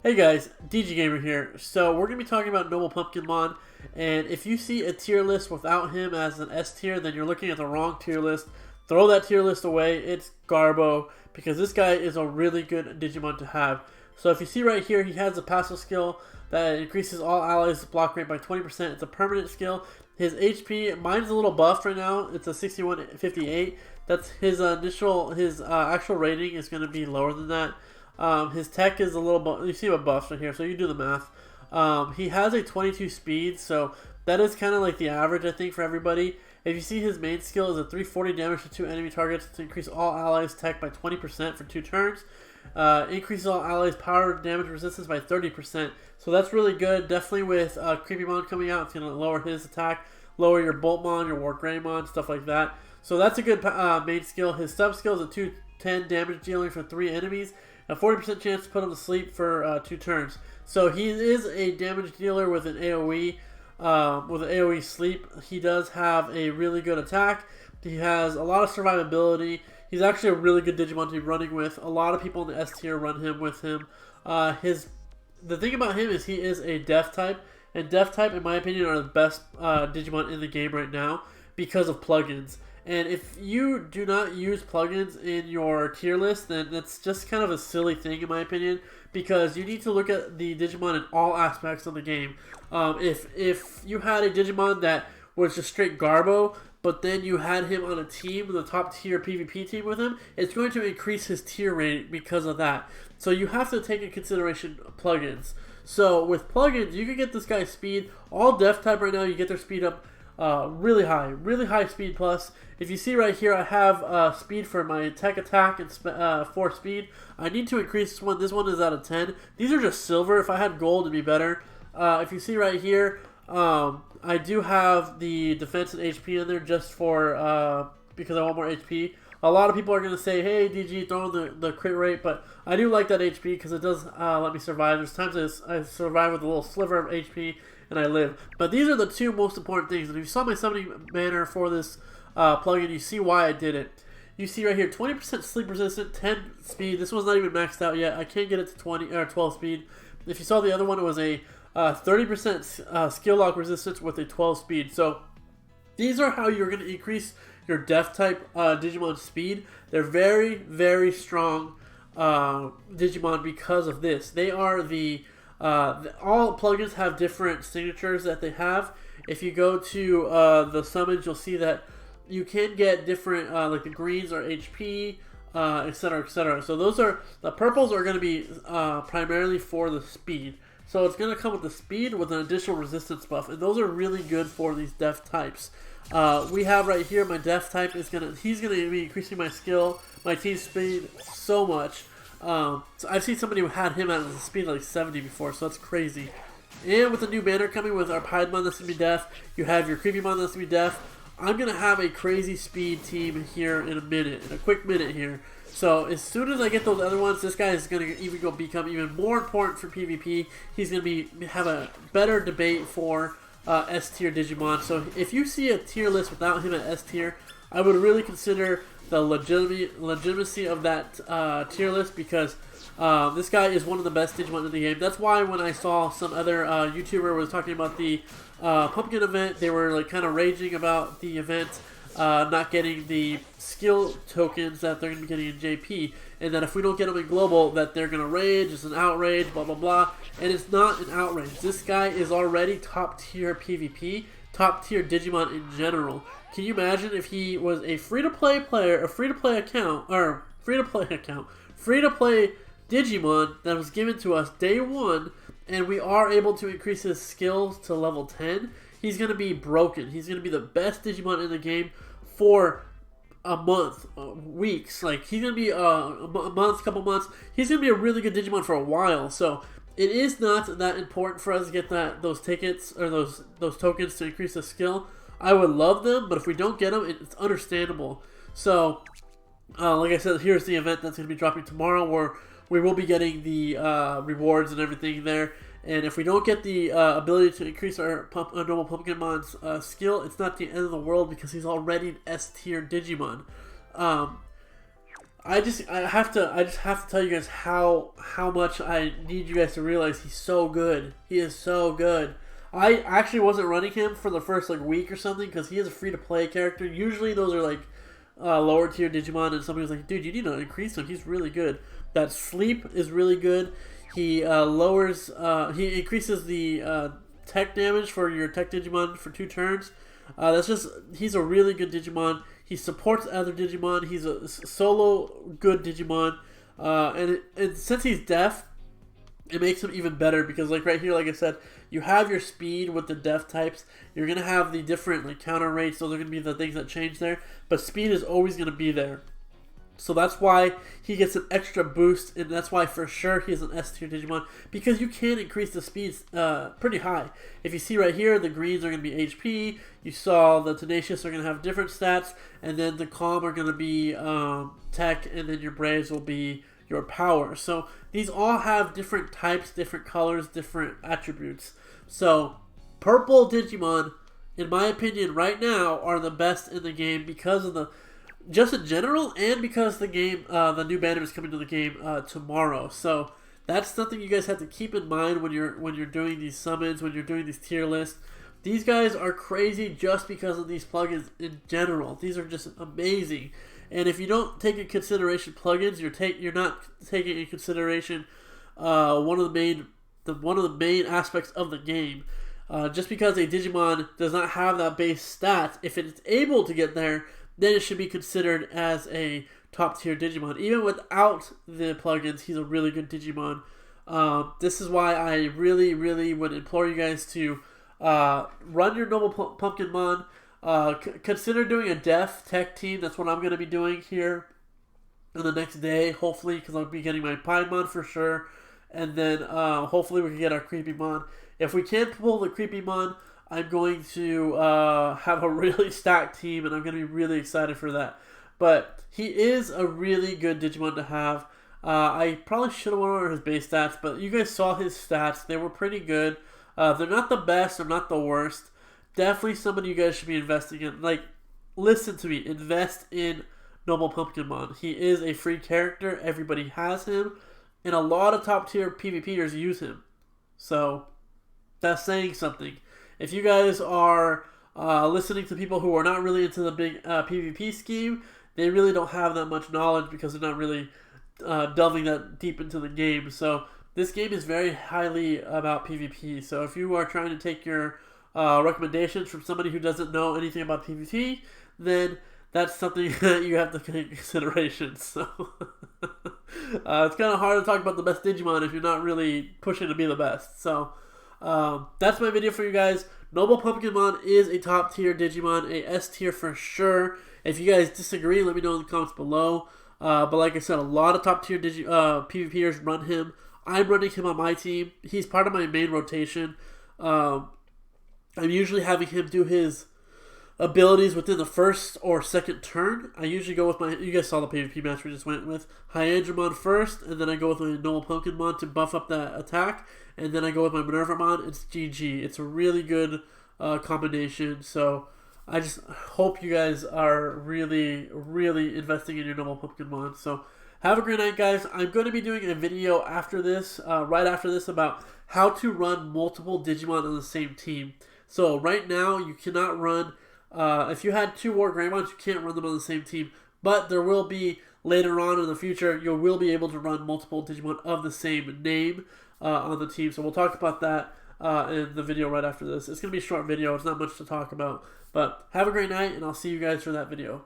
Hey guys, DG Gamer here. So we're going to be talking about Noble Pumpkinmon, and if you see a tier list without him as an S tier, then you're looking at the wrong tier list. Throw that tier list away. It's Garbo, because this guy is a really good Digimon to have. So if you see right here, he has a passive skill that increases all allies' block rate by 20%. It's a permanent skill. His HP, mine's a little buffed right now. It's a 6158. That's his actual rating is going to be lower than that. His tech is a little you see what buffs right here, so you do the math. He has a 22 speed, so that is kind of like the average, I think, for everybody. If you see his main skill is a 340 damage to 2 enemy targets to increase all allies' tech by 20% for 2 turns. Increases all allies' power damage resistance by 30%. So that's really good. Definitely with Creepymon coming out, it's going to lower his attack, lower your Boltmon, your War Greymon, stuff like that. So that's a good main skill. His sub skill is a 210 damage dealing for 3 enemies. A 40% chance to put him to sleep for 2 turns. So he is a damage dealer with an AoE sleep. He does have a really good attack. He has a lot of survivability. He's actually a really good Digimon to be running with. A lot of people in the S tier run him with him. The thing about him is he is a Death type, and Death type, in my opinion, are the best Digimon in the game right now because of plugins. And if you do not use plugins in your tier list, then that's just kind of a silly thing in my opinion, because you need to look at the Digimon in all aspects of the game. If you had a Digimon that was just straight Garbo, but then you had him on a team, the top tier PvP team with him, it's going to increase his tier rating because of that. So you have to take into consideration plugins. So with plugins, you can get this guy's speed. All Death type right now, you get their speed up really high speed plus. If you see right here, I have speed for my tech attack and 4 speed. I need to increase this one. This one is out of 10. These are just silver. If I had gold, it'd be better. If you see right here, I do have the defense and HP in there just for because I want more HP. A lot of people are going to say, hey, DG, throw in the crit rate, but I do like that HP because it does let me survive. There's times I survive with a little sliver of HP and I live. But these are the 2 most important things. And if you saw my summoning banner for this plugin, you see why I did it. You see right here, 20% sleep resistant, 10 speed. This one's not even maxed out yet. I can't get it to 20 or 12 speed. If you saw the other one, it was a 30% skill lock resistance with a 12 speed. So these are how you're going to increase your Death type Digimon speed. They're very strong Digimon because of this. They are all plugins have different signatures that they have. If you go to the summons, you'll see that you can get different, like the greens are HP, etc., etc. So the purples are going to be primarily for the speed. So it's going to come with the speed with an additional resistance buff, and those are really good for these Death types. We have right here my Death type he's going to be increasing my skill, my team speed so much. So I've seen somebody who had him at a speed like 70 before, so that's crazy. And with the new banner coming with our Piedmon that's going to be Death, you have your Creepymon that's going to be Death. I'm going to have a crazy speed team here in a quick minute here. So as soon as I get those other ones, this guy is going to become even more important for PvP. He's going to have a better debate for S tier Digimon. So if you see a tier list without him at S tier, I would really consider the legitimacy of that tier list, because this guy is one of the best Digimon in the game. That's why when I saw some other YouTuber was talking about the Pumpkin event, they were like kind of raging about the event not getting the skill tokens that they're going to be getting in JP, and that if we don't get them in Global, that they're going to rage, it's an outrage, blah blah blah. And it's not an outrage. This guy is already top tier PvP, top tier Digimon in general. Can you imagine if he was a free-to-play player, a free-to-play Digimon that was given to us day 1, and we are able to increase his skills to level 10, he's going to be broken. He's going to be the best Digimon in the game for a month, weeks. Like, he's going to be a month, couple months. He's going to be a really good Digimon for a while. So it is not that important for us to get those tickets or those tokens to increase the skill. I would love them, but if we don't get them, it's understandable. So, like I said, here's the event that's going to be dropping tomorrow, where we will be getting the rewards and everything there. And if we don't get the ability to increase our Noble Pumpkinmon's skill, it's not the end of the world, because he's already an S tier Digimon. I just have to tell you guys how much I need you guys to realize he's so good. He is so good. I actually wasn't running him for the first like week or something because he is a free to play character. Usually those are like lower tier Digimon, and somebody was like, "Dude, you need to increase him. He's really good." That sleep is really good. He he increases the tech damage for your tech Digimon for 2 turns. He's a really good Digimon. He supports other Digimon. He's a solo good Digimon. And since he's deaf, it makes him even better because like right here, like I said, you have your speed with the deaf types. You're going to have the different like counter rates. Those are going to be the things that change there. But speed is always going to be there. So that's why he gets an extra boost, and that's why for sure he's an S tier Digimon, because you can increase the speeds pretty high. If you see right here, the greens are going to be HP, you saw the Tenacious are going to have different stats, and then the Calm are going to be tech, and then your Braves will be your power. So these all have different types, different colors, different attributes. So purple Digimon, in my opinion, right now are the best in the game because of just in general, and because the game, the new banner is coming to the game tomorrow. So that's something you guys have to keep in mind when you're doing these summons, when you're doing these tier lists. These guys are crazy just because of these plugins in general. These are just amazing. And if you don't take in consideration plugins, you're not taking in consideration one of the main aspects of the game. Just because a Digimon does not have that base stat, if it's able to get there, then it should be considered as a top tier Digimon. Even without the plugins, he's a really good Digimon. This is why I really, really would implore you guys to run your Noble Pumpkinmon. Consider doing a deaf tech team. That's what I'm going to be doing here in the next day, hopefully, because I'll be getting my Pinemon for sure. And then hopefully we can get our Creepymon. If we can't pull the Creepymon, I'm going to have a really stacked team, and I'm going to be really excited for that. But he is a really good Digimon to have. I probably should have went over his base stats, but you guys saw his stats. They were pretty good. They're not the best. They're not the worst. Definitely somebody you guys should be investing in. Like, listen to me. Invest in Noble Pumpkinmon. He is a free character. Everybody has him. And a lot of top tier PvPers use him. So, that's saying something. If you guys are listening to people who are not really into the big PvP scheme, they really don't have that much knowledge because they're not really delving that deep into the game. So this game is very highly about PvP. So if you are trying to take your recommendations from somebody who doesn't know anything about PvP, then that's something that you have to take into consideration. So it's kind of hard to talk about the best Digimon if you're not really pushing to be the best. So that's my video for you guys. Noble Pumpkinmon is a top tier Digimon, a S tier for sure. If you guys disagree, let me know in the comments below. But like I said, a lot of top tier PvPers run him. I'm running him on my team. He's part of my main rotation. I'm usually having him do his abilities within the first or second turn. I usually go with you guys saw the PvP match we just went with, Hyandramon first, and then I go with my Noble Pumpkinmon to buff up that attack, and then I go with my Minervamon. It's GG. It's a really good combination, so I just hope you guys are really, really investing in your Noble Pumpkinmon. So have a great night, guys. I'm going to be doing a video after this, right after this, about how to run multiple Digimon on the same team. So right now, you cannot run if you had 2 War Greymons, you can't run them on the same team. But there will be, later on in the future, you will be able to run multiple Digimon of the same name on the team. So we'll talk about that in the video right after this. It's going to be a short video. It's not much to talk about. But have a great night, and I'll see you guys for that video.